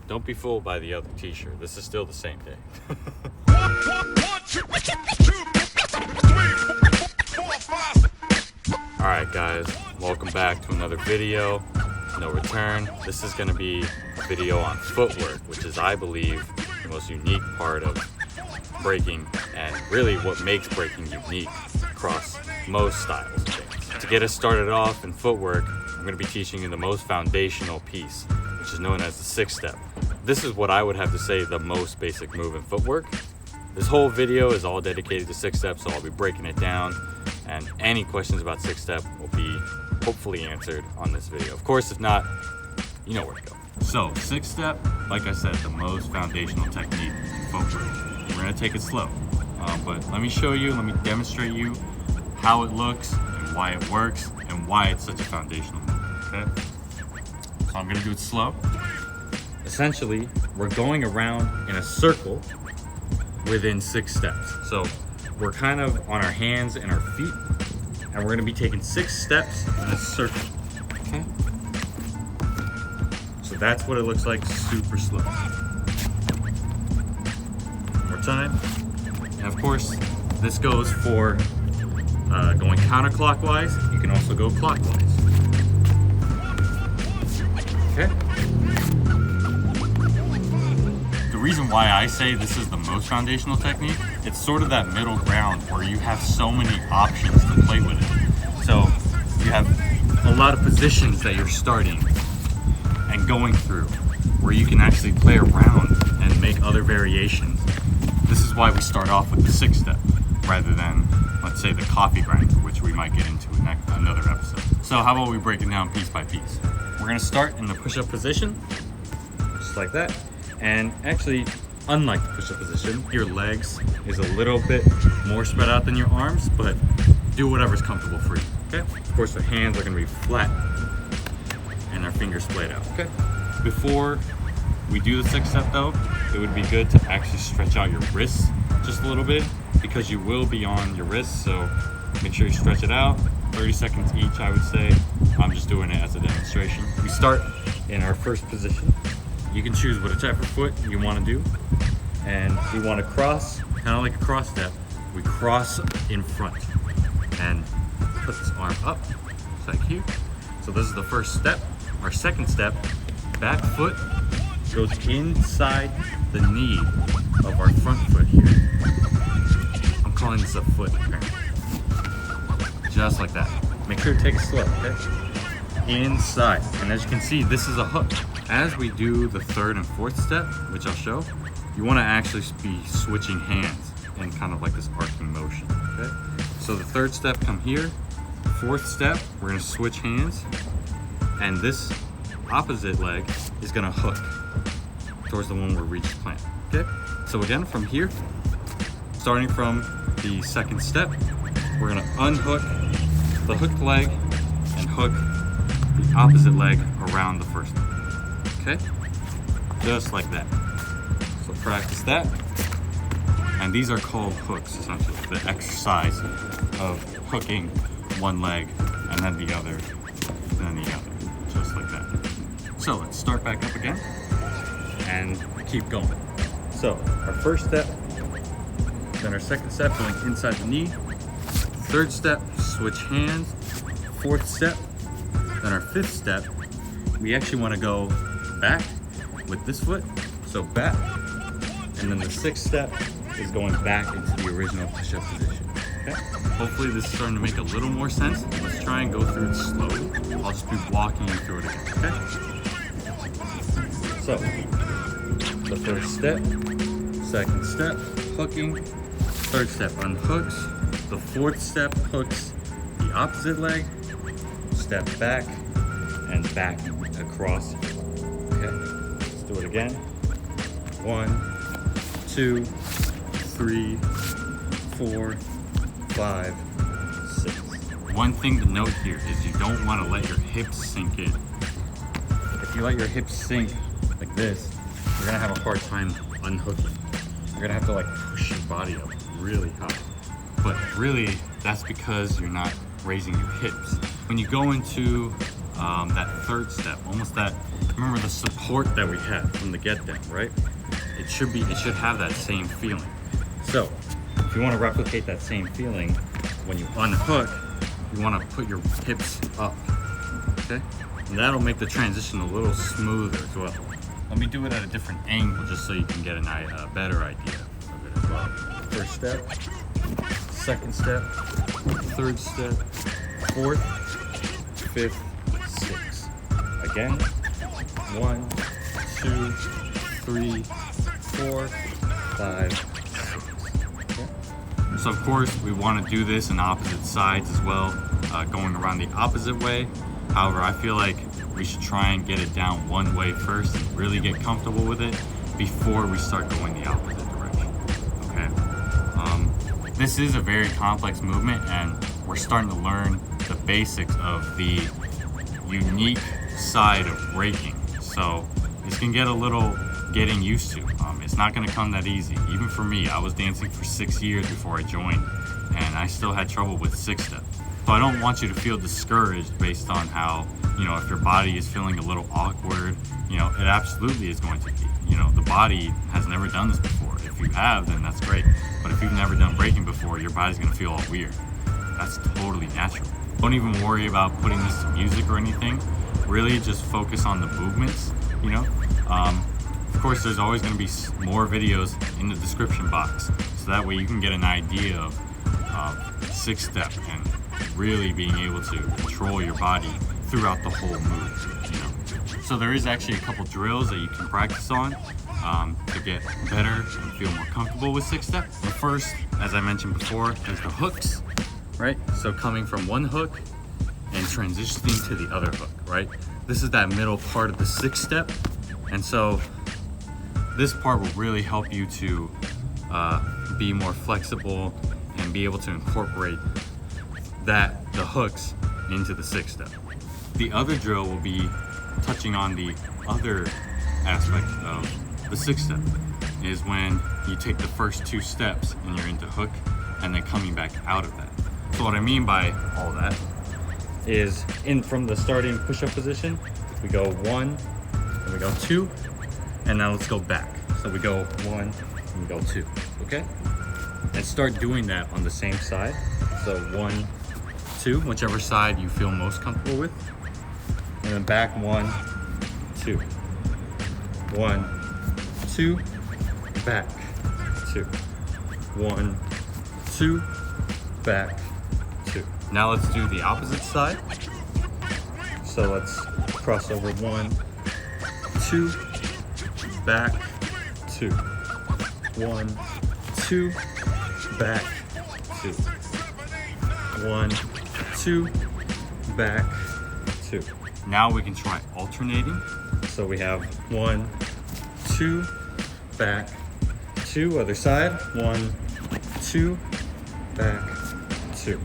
don't be fooled by the other t-shirt. This is still the same day. Alright guys, welcome back to another video. No return. This is going to be a video on footwork, which is, I believe, the most unique part of breaking and really what makes breaking unique across most styles of dance. To get us started off in footwork, I'm going to be teaching you the most foundational piece, which is known as the 6-step. This is what I would have to say the most basic move in footwork. This whole video is all dedicated to 6-step, so I'll be breaking it down, and any questions about 6-step will be hopefully answered on this video. Of course, if not, you know where to go. So 6-step, like I said, the most foundational technique in footwork. We're going to take it slow, but let me show you, let me demonstrate you how it looks and why it works and why it's such a foundational move, okay? So I'm going to do it slow. Essentially, we're going around in a circle within 6 steps. So we're kind of on our hands and our feet, and we're going to be taking 6 steps in a circle, okay? So that's what it looks like, super slow. One more time. And of course, this goes for going counterclockwise. You can also go clockwise. Okay? The reason why I say this is the most foundational technique, it's sort of that middle ground where you have so many options to play with it. So you have a lot of positions that you're starting and going through where you can actually play around and make other variations. This is why we start off with the 6-step rather than, let's say, the coffee grinder, which we might get into in another episode. So how about we break it down piece by piece? We're gonna start in the push-up position, just like that. And actually, unlike the push-up position, your legs is a little bit more spread out than your arms, but do whatever's comfortable for you, okay? Of course, our hands are gonna be flat and our fingers splayed out, okay? Before we do the 6-step though, it would be good to actually stretch out your wrists just a little bit because you will be on your wrists, so make sure you stretch it out. 30 seconds each, I would say. I'm just doing it as a demonstration. We start in our first position. You can choose whichever foot you want to do. And we want to cross, kind of like a cross step. We cross in front and put this arm up, just like here. So this is the first step. Our second step, back foot goes inside the knee of our front foot here. I'm calling this a foot apparently. Just like that. Make sure to take it slow, okay? Inside. And as you can see, this is a hook. As we do the third and fourth step, which I'll show, you want to actually be switching hands in kind of like this arcing motion, okay? So the third step, come here. Fourth step, we're going to switch hands. And this opposite leg is going to hook towards the one where we just planted, okay? So again, from here, starting from the second step, we're going to unhook the hooked leg and hook the opposite leg around the first leg. Okay? Just like that. So practice that. And these are called hooks, essentially. The exercise of hooking one leg and then the other, and then the other. Just like that. So let's start back up again and keep going. So our first step, then our second step going inside the knee. Third step, switch hands. Fourth step, then our fifth step, we actually want to go back with this foot, so back, and then the sixth step is going back into the original push-up position, okay? Hopefully this is starting to make a little more sense. Let's try and go through it slowly. I'll just be walking you through it again, okay? So, the first step, second step, hooking, third step unhooks, the fourth step hooks the opposite leg, step back, and back across. Okay, let's do it again. 1, 2, 3, 4, 5, 6. One thing to note here is you don't want to let your hips sink in. If you let your hips sink like this, you're gonna have a hard time unhooking. You're gonna have to like push your body up really high. But really, that's because you're not raising your hips. When you go into that third step, almost that remember the support that we had from the get down, right? It should have that same feeling. So if you want to replicate that same feeling, when you unhook, you want to put your hips up, okay? And that'll make the transition a little smoother as well. Let me do it at a different angle just so you can get a better idea of it as well. First step, second step, third step, fourth, fifth, sixth. Again, 1, 2, 3, 4, 5, 6. Okay. So of course we want to do this in opposite sides as well, going around the opposite way. However, I feel like we should try and get it down one way first and really get comfortable with it before we start going the opposite direction. Okay. This is a very complex movement, and we're starting to learn the basics of the unique side of breaking. So this can get a little getting used to. It's not going to come that easy. Even for me, I was dancing for 6 years before I joined, and I still had trouble with 6-step. So I don't want you to feel discouraged based on how, if your body is feeling a little awkward, it absolutely is going to be. The body has never done this before. If you have, then that's great. But if you've never done breaking before, your body's going to feel all weird. That's totally natural. Don't even worry about putting this to music or anything. Really just focus on the movements, Of course, there's always going to be more videos in the description box, so that way you can get an idea of 6-step and really being able to control your body throughout the whole move. So there is actually a couple drills that you can practice on to get better and feel more comfortable with 6-step. The first, as I mentioned before, is the hooks, right? So coming from one hook and transitioning to the other hook, right? This is that middle part of the 6-step, and so this part will really help you to be more flexible and be able to incorporate the hooks into the 6-step. The other drill will be touching on the other aspect of the 6-step, is when you take the first 2 steps and you're into hook and then coming back out of that. So what I mean by all that is from the starting push-up position, we go 1, and we go 2, and now let's go back. So we go 1, and we go 2, okay? And start doing that on the same side. So 1, 2, whichever side you feel most comfortable with. And then back 1, 2. 1, 2, back 2. 1, 2, back 2. Now let's do the opposite side. So let's cross over 1, 2, back 2. 1, 2, back 2. 1, 2, back 2. Now we can try alternating. So we have 1, 2, back 2. Other side. 1, 2, back 2.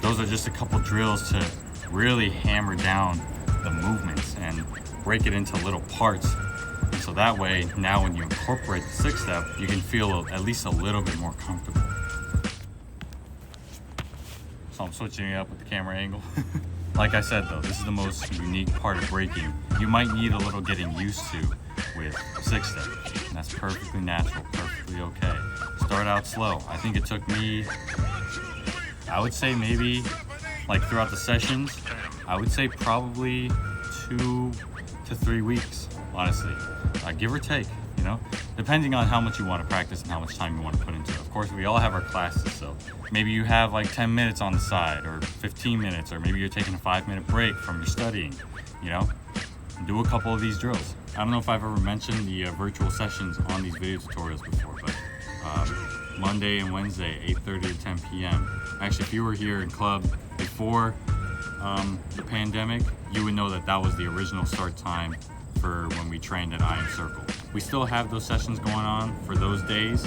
Those are just a couple drills to really hammer down the movements and break it into little parts. And so that way, now when you incorporate the 6-step, you can feel at least a little bit more comfortable. So I'm switching it up with the camera angle. Like I said though, this is the most unique part of breaking. You might need a little getting used to with 6-step. And that's perfectly natural, perfectly okay. Start out slow. I think it took me, I would say maybe like throughout the sessions, I would say probably 2 to 3 weeks, honestly, give or take, depending on how much you want to practice and how much time you want to put into it. Of course, we all have our classes, so maybe you have like 10 minutes on the side or 15 minutes, or maybe you're taking a 5-minute break from your studying, do a couple of these drills. I don't know if I've ever mentioned the virtual sessions on these video tutorials before, but Monday and Wednesday, 8:30 to 10 p.m. Actually, if you were here in club before the pandemic, you would know that that was the original start time for when we trained at IM Circle. We still have those sessions going on for those days,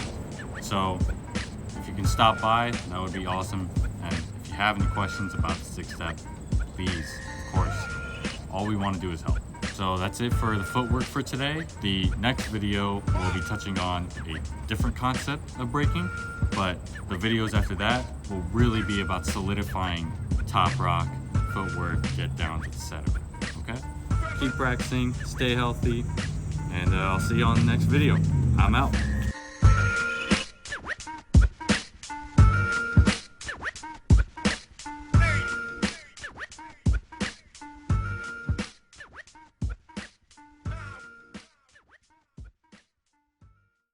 so if you can stop by, that would be awesome. And if you have any questions about the 6-step, please, of course, all we want to do is help. So that's it for the footwork for today. The next video will be touching on a different concept of breaking, but the videos after that will really be about solidifying top rock, footwork, get down to the setup, okay? keep practicing, stay healthy, and I'll see you on the next video. I'm out.